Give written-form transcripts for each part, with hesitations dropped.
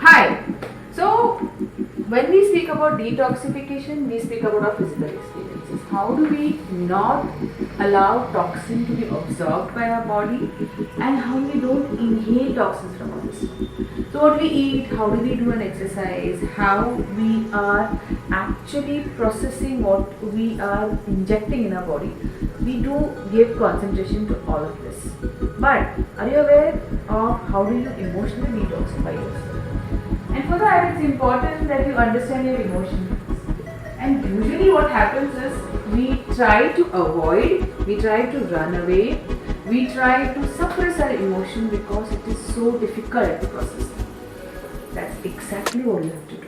Hi. So, when we speak about detoxification, we speak about our physical experiences. How do we not allow toxin to be absorbed by our body, and how we don't inhale toxins from others? So, what we eat, how do we do an exercise, how we are actually processing what we are injecting in our body. We do give concentration to all of this. But are you aware of how do you emotionally detoxify yourself? And for that, it's important that you understand your emotions. And usually, what happens is we try to avoid, we try to run away, we try to suppress our emotion because it is so difficult to process. That's exactly what you have to do.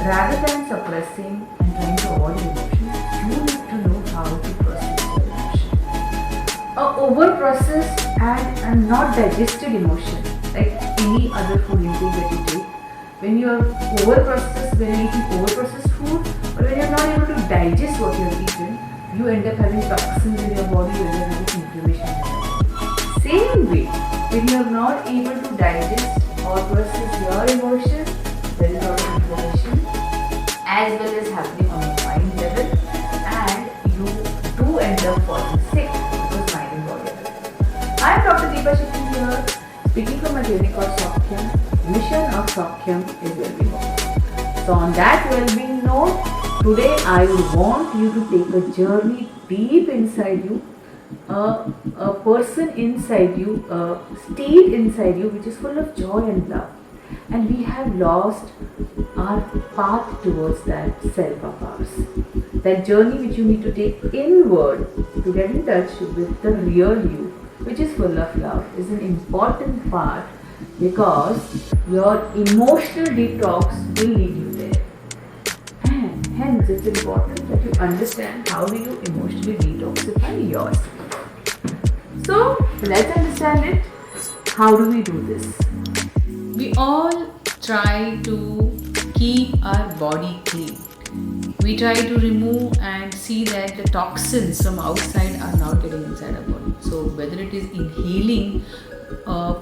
Rather than suppressing and trying to avoid emotion, you need to know how to process your emotion. A over-processed and not digested emotion, like any other food intake that you take, when you are over-processed, when you're eating over-processed food, or when you're not able to digest what you have eaten, you end up having toxins in your body, you end up having inflammation in your body. Same way, when you are not able to digest or process your emotions, there is a lot of inflammation as well as happening on the mind level, and you do end up falling sick because mind and body are affected. I am Dr. Deepa Shakti here, speaking from a clinic called Saukhyam. Mission of Saukhyam is well-being. So on that well-being note, today I would want you to take a journey deep inside you, a person inside you, a state inside you which is full of joy and love. And we have lost our path towards that self of ours. That journey which you need to take inward to get in touch with the real you, which is full of love, is an important part because your emotional detox will lead you there. And hence it's important that you understand how do you emotionally detoxify yourself. So let's understand it. How do we do this? We all try to keep our body clean. We try to remove and see that the toxins from outside are not getting inside our body. So whether it is inhaling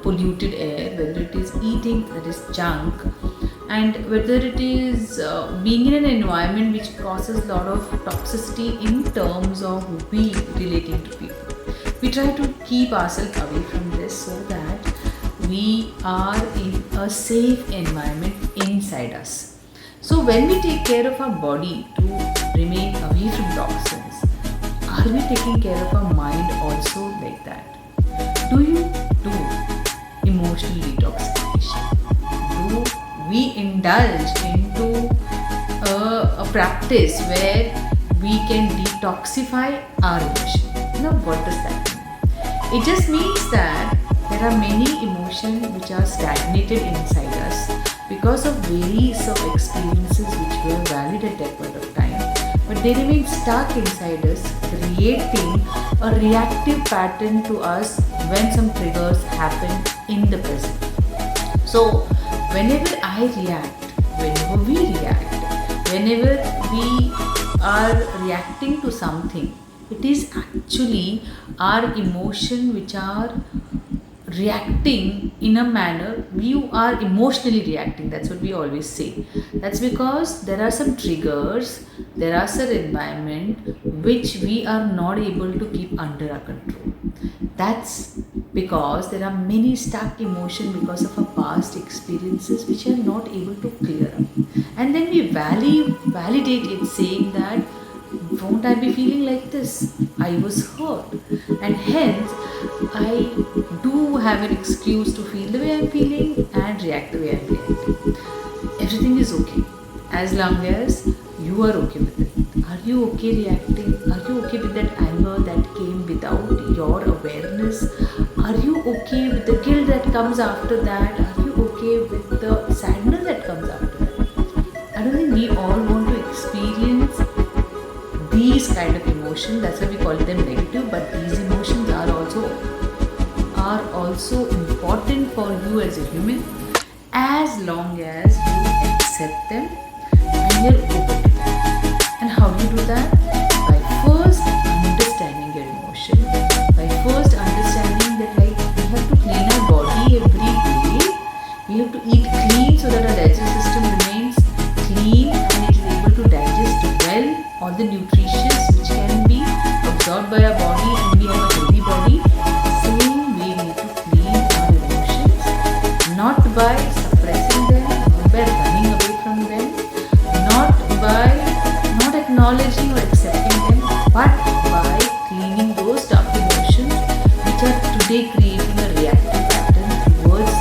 polluted air, whether it is eating that is junk, and whether it is being in an environment which causes a lot of toxicity in terms of we relating to people. We try to keep ourselves away from this so that we are in a safe environment inside us. So when we take care of our body to remain away from toxins, are we taking care of our mind also like that? Do you do emotional detoxification? Do we indulge into a practice where we can detoxify our emotion? Now what does that mean? It just means that there are many emotions which are stagnated inside us because of various of experiences which were valid at that point of time, but they remain stuck inside us, creating a reactive pattern to us when some triggers happen in the present. So whenever I react, whenever we react, whenever we are reacting to something, it is actually our emotion which are reacting in a manner you are emotionally reacting. That's what we always say. That's because there are some triggers, there are some environment which we are not able to keep under our control. That's because there are many stuck emotions because of our past experiences which are not able to clear up, and then we validate it saying that won't I be feeling like this? I was hurt, and hence I do have an excuse to feel the way I'm feeling and react the way I'm reacting. Everything is okay as long as you are okay with it. Are you okay reacting? Are you okay with that anger that came without your awareness? Are you okay with the guilt that comes after that? Are you okay with the sadness that comes after that? I don't think we all want to experience these kind of emotions. That's why we call them negative, but these emotions are also important for you as a human, as long as you accept them and you're open to them. And how do you do that? By first understanding your emotion, by first understanding that like we have to clean our body every day, we have to eat clean so that our digestive system remains clean and it is able to digest well all the nutrition which can be absorbed by our body and we have a healthy body. Same way we need to clean our emotions, not by suppressing them, not by running away from them, not by not acknowledging or accepting them, but by cleaning those dark emotions which are today creating a reactive pattern towards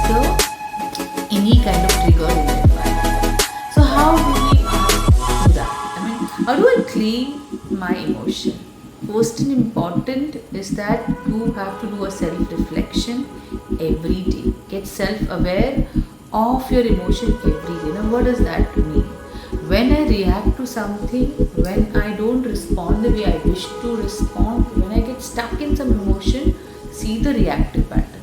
any kind of trigger in the environment. So how do we do that? How do I clean my emotion? First and important is that you have to do a self-reflection every day. Get self-aware of your emotion every day. Now what does that mean? When I react to something, when I don't respond the way I wish to respond, when I get stuck in some emotion, see the reactive pattern.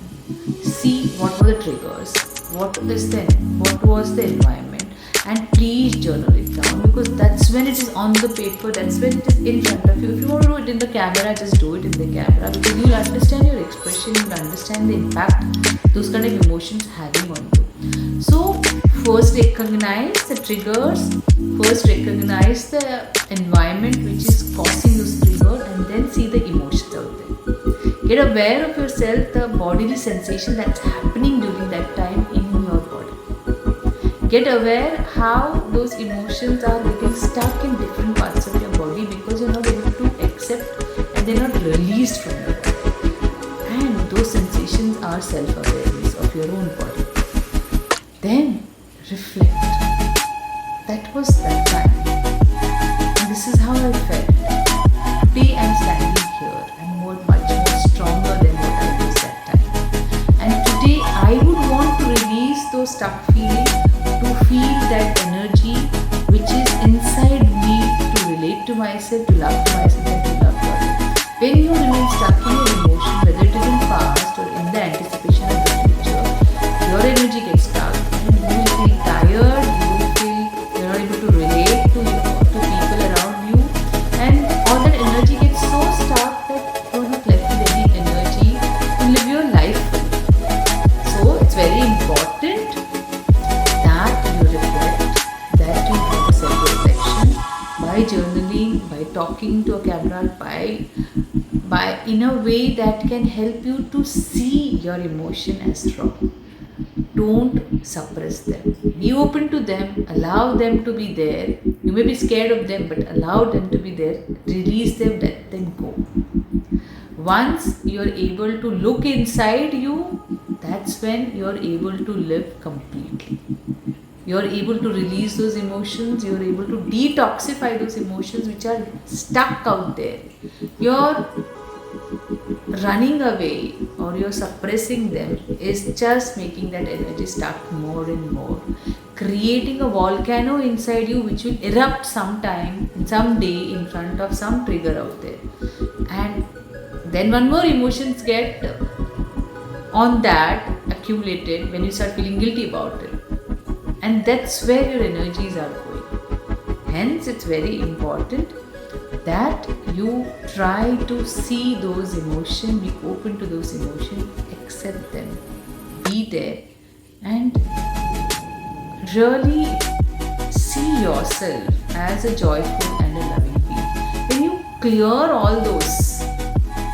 See what were the triggers, what was the environment, and please journal it down, because that's when it is on the paper, that's when it is in front of you. If you want to do it in the camera, just do it in the camera, because you'll understand your expression, you'll understand the impact those kind of emotions having on you. So first recognize the triggers, first recognize the environment which is causing those triggers, and then see the emotions out there. Get aware of yourself, the bodily sensation that's happening during that time in your body. Get aware how those emotions are getting stuck in different parts of your body because you're not able to accept and they're not released from your body. And those sensations are self-awareness of your own body. Then reflect. That was that time. And this is how I felt. Today I'm standing here. I'm much more stronger than what I was that time. And today I would want to release those stuck feelings, to feel that energy which is inside me, to relate to myself, to love to myself and to love others. When you remain stuck in your emotion, whether it is in past or in the anticipation of the future, your energy gets stuck and you will feel tired, you will feel you're not able to relate to people around you, and all that energy gets so stuck that you're not left with any energy to live your life. So it's very important that you reflect, that you have a self-reflection by journaling, by talking to a camera, by in a way that can help you to see your emotion as raw. Don't suppress them. Be open to them. Allow them to be there. You may be scared of them, but allow them to be there. Release them, let them go. Once you are able to look inside you, that's when you are able to live completely. You are able to release those emotions. You are able to detoxify those emotions which are stuck out there. You're running away or you're suppressing them is just making that energy stuck more and more, creating a volcano inside you which will erupt sometime, someday in front of some trigger out there. And then one more emotions get on that accumulated when you start feeling guilty about it. And that's where your energies are going. Hence, it's very important that you try to see those emotions, be open to those emotions, accept them, be there, and really see yourself as a joyful and a loving being. When you clear all those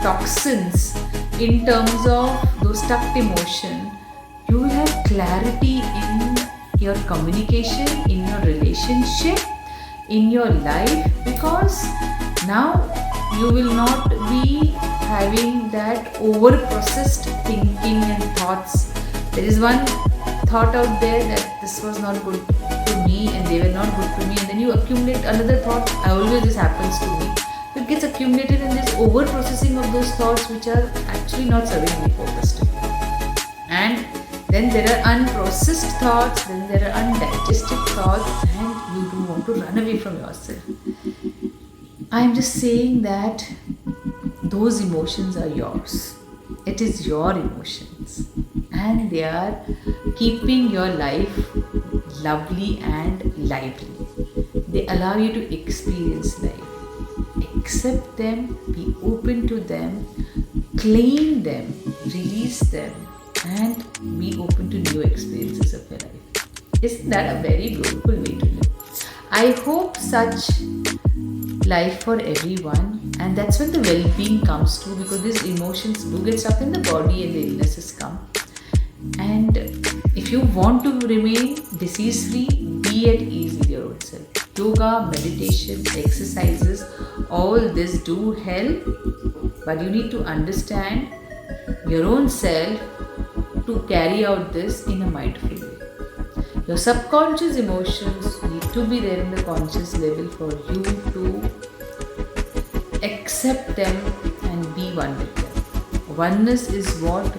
toxins in terms of those stuck emotions, you will have clarity in your communication, in your relationship, in your life, because now you will not be having that over processed thinking and thoughts. There is one thought out there that this was not good to me and they were not good to me, and then you accumulate another thought. Always this happens to me. It gets accumulated in this over processing of those thoughts which are actually not serving any purpose to you. And then there are unprocessed thoughts, then there are undigested thoughts, and you do want to run away from yourself. I am just saying that those emotions are yours. It is your emotions, and they are keeping your life lovely and lively. They allow you to experience life. Accept them, be open to them, claim them, release them, and be open to new experiences of your life. Isn't that a very beautiful way to live? I hope such life for everyone, and that's when the well-being comes too, because these emotions do get stuck in the body and the illnesses come. And if you want to remain disease free, be at ease with your own self. Yoga, meditation, exercises, all this do help, but you need to understand your own self to carry out this in a mindful way. Your subconscious emotions need to be there in the conscious level for you to accept them and be one with them. Oneness is what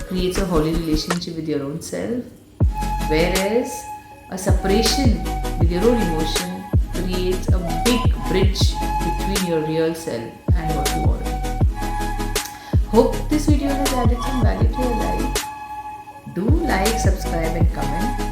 creates a holy relationship with your own self, whereas a separation with your own emotion creates a big bridge between your real self and what you are. Hope this video has added some value to your life. Do like, subscribe and comment.